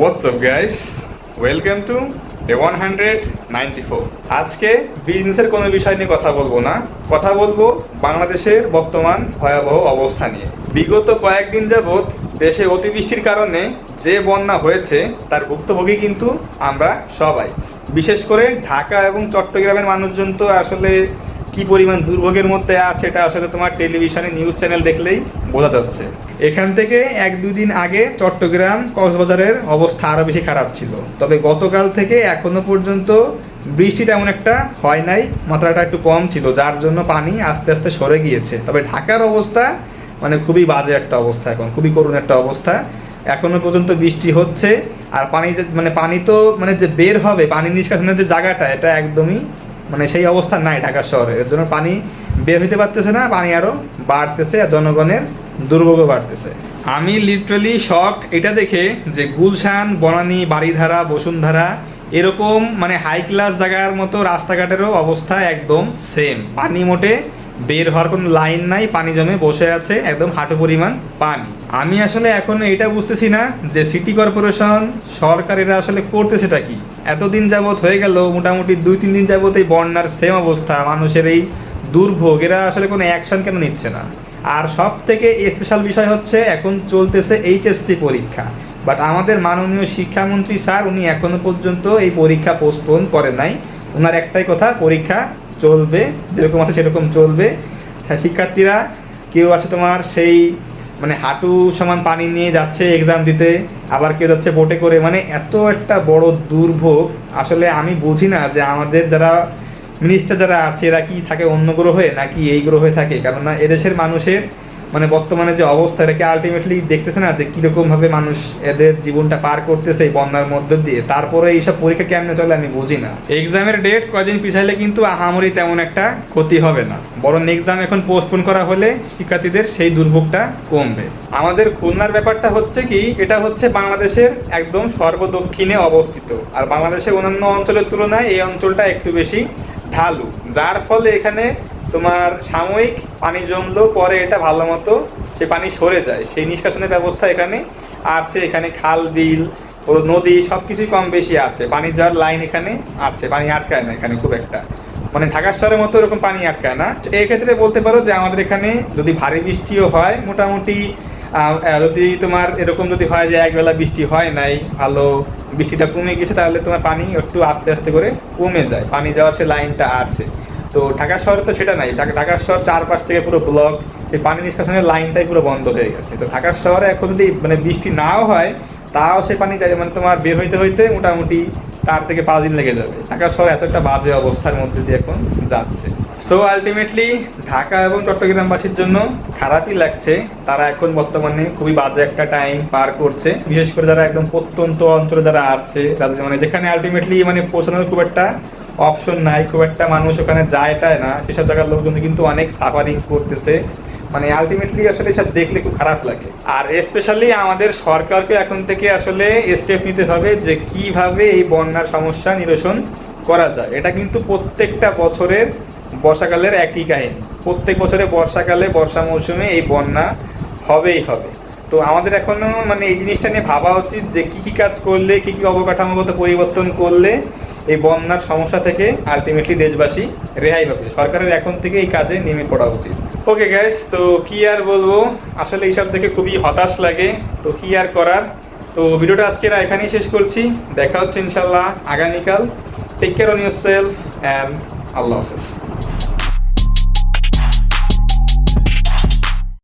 What's up guys? Welcome to Day 194. আজকে বিজনেসের কোনো বিষয় নিয়ে কথা বলবো না, কথা বলবো বাংলাদেশের বর্তমান ভয়াবহ অবস্থা নিয়ে। বিগত কয়েকদিন যাবৎ দেশে অতিবৃষ্টির কারণে যে বন্যা হয়েছে তার ভুক্তভোগী কিন্তু আমরা সবাই। বিশেষ করে ঢাকা এবং চট্টগ্রামের মানুষজন তো আসলে কি পরিমাণ দুর্ভোগের মধ্যে আছে এটা আসলে তোমার টেলিভিশনে নিউজ চ্যানেল দেখলেই বোঝা যাচ্ছে। এখান থেকে এক দুই দিন আগে চট্টগ্রাম কক্সবাজারের অবস্থা আরও বেশি খারাপ ছিল, তবে গতকাল থেকে এখনো পর্যন্ত বৃষ্টি তেমন একটা হয় নাই, মাত্রাটা একটু কম ছিল, যার জন্য পানি আস্তে আস্তে সরে গিয়েছে। তবে ঢাকার অবস্থা মানে খুবই বাজে একটা অবস্থা, এখন খুবই করুণ একটা অবস্থা। এখনো পর্যন্ত বৃষ্টি হচ্ছে আর পানি যে পানি তো যে বের হবে, পানি নিষ্কাশনের যে জায়গাটা এটা একদমই সেই অবস্থা নাই ঢাকা শহরে। এর জন্য পানি বের হইতে পারতেছে না, পানি আরও বাড়তেছে আর জনগণের দুর্ভোগও বাড়তেছে। আমি লিটারালি শকড এটা দেখে যে গুলশান, বনানী, বাড়িধারা, বসুন্ধরা এরকম হাই ক্লাস জায়গার মতো রাস্তাঘাটেরও অবস্থা একদম সেম। পানি মোটে বের হওয়ার কোনো লাইন নাই, পানি জমে বসে আছে একদম হাঁটু পরিমাণ পানি। আমি আসলে এখন এটা বুঝতেছি না যে সিটি কর্পোরেশন সরকারেরা আসলে করতেছেটা কি। এতদিন যাবৎ হয়ে গেল, মোটামুটি 2-3 দিন যাবৎ এই বন্যার সেম অবস্থা, মানুষের এই দুর্ভোগ, এরা আসলে কোনো অ্যাকশন কেন নিচ্ছে না? আর সব থেকে স্পেশাল বিষয় হচ্ছে এখন চলতেছে এইচএসসি পরীক্ষা, বাট আমাদের মাননীয় শিক্ষামন্ত্রী স্যার উনি এখনো পর্যন্ত এই পরীক্ষা পোস্টপোন করেন নাই। ওনার একটাই কথা, পরীক্ষা চলবে, যেরকম আছে সেরকম চলবে। শিক্ষার্থীরা কেউ আছে তোমার সেই হাঁটু সমান পানি নিয়ে যাচ্ছে এক্সাম দিতে, আবার কেউ যাচ্ছে বোটে করে। এত একটা বড় দুর্ভোগ, আসলে আমি বুঝি না যে আমাদের যারা মিনিস্টার যারা আছে এরা কি থাকে অন্য গ্রহে নাকি এই গ্রহে থাকে। কেননা এদেশের মানুষের বর্তমানে যে অবস্থা, এটাকে আলটিমেটলি দেখতেছে না যে কীরকমভাবে মানুষ এদের জীবনটা পার করতেছে এই বন্যার মধ্য দিয়ে। তারপরে এইসব পরীক্ষা কেমনে চলে আমি বুঝি না। এক্সামের ডেট কদিন পিছাইলে কিন্তু আহামরি তেমন একটা ক্ষতি হবে না, বরং এক্সাম এখন পোস্টপোন করা হলে শিক্ষার্থীদের সেই দুর্ভোগটা কমবে। আমাদের খুলনার ব্যাপারটা হচ্ছে কি, এটা হচ্ছে বাংলাদেশের একদম সর্বদক্ষিণে অবস্থিত, আর বাংলাদেশের অন্যান্য অঞ্চলের তুলনায় এই অঞ্চলটা একটু বেশি ঢালু, যার ফলে এখানে তোমার সাময়িক পানি জমলেও পরে এটা ভালো মতো সে পানি সরে যায়। সেই নিষ্কাশনের ব্যবস্থা এখানে আছে, এখানে খাল, বিল ও নদী সব কিছুই কম বেশি আছে, পানি যাওয়ার লাইন এখানে আছে, পানি আটকায় না এখানে খুব একটা, ঢাকা শহরের মতো এরকম পানি আটকায় না। এই ক্ষেত্রে বলতে পারো যে আমাদের এখানে যদি ভারী বৃষ্টিও হয়, মোটামুটি যদি তোমার এরকম যদি হয় যে একবেলা বৃষ্টি হয় নাই, ভালো বৃষ্টিটা কমে গেছে, তাহলে তোমার পানি একটু আস্তে আস্তে করে কমে যায়, পানি যাওয়ার সে লাইনটা আছে। তো ঢাকা শহরে তো সেটা নাই, ঢাকা শহর চারপাশ থেকে পুরো ব্লক, সেই পানি নিষ্কাশনের লাইনটাই পুরো বন্ধ হয়ে গেছে। তো ঢাকা শহরে এখন যদি বৃষ্টি নাও হয়, তাও সে পানি চাই তোমার বের হইতে হইতে মোটামুটি 4 থেকে 5 দিন লেগে যাবে। ঢাকা শহর এত একটা বাজে অবস্থার মধ্যে দিয়ে এখন যাচ্ছে। সো আলটিমেটলি ঢাকা এবং চট্টগ্রামবাসীর জন্য খারাপই লাগছে, তারা এখন বর্তমানে খুবই বাজে একটা টাইম পার করছে। বিশেষ করে যারা একদম প্রত্যন্ত অঞ্চলে যারা আছে, তাদের যেখানে আলটিমেটলি পৌঁছানোর খুব একটা অপশন নাই, খুব একটা মানুষ ওখানে যায় না, সেসব জায়গার লোকজন কিন্তু অনেক সাফারিং করতেছে। আলটিমেটলি আসলে এসব দেখলে খুব খারাপ লাগে। আর স্পেশালি আমাদের সরকারকে এখন থেকে আসলে স্টেপ নিতে হবে যে কিভাবে এই বন্যার সমস্যা নিরসন করা যায়। এটা কিন্তু প্রত্যেকটা বছরের বর্ষাকালের একই কাহিনী, প্রত্যেক বছরে বর্ষাকালে বর্ষা মৌসুমে এই বন্যা হবেই হবে। তো আমাদের এখনো এই জিনিসটা নিয়ে ভাবা উচিত যে কি কাজ করলে, কি অবকাঠামোগত পরিবর্তন করলে এই বন্যার সমস্যা থেকে আলটিমেটলি দেশবাসী রেহাই পাবে। সরকারের এখন থেকে এই কাজে নেমে পড়া উচিত। ওকে গাইস, তো কি আর বলবো, আসলে এইসব দেখে খুবই হতাশ লাগে, তো কি আর করার। তো ভিডিওটা আজকে এখানেই শেষ করছি, দেখা হচ্ছে ইনশাল্লাহ আগামীকাল। Take care on yourself and আল্লাহ হাফেজ।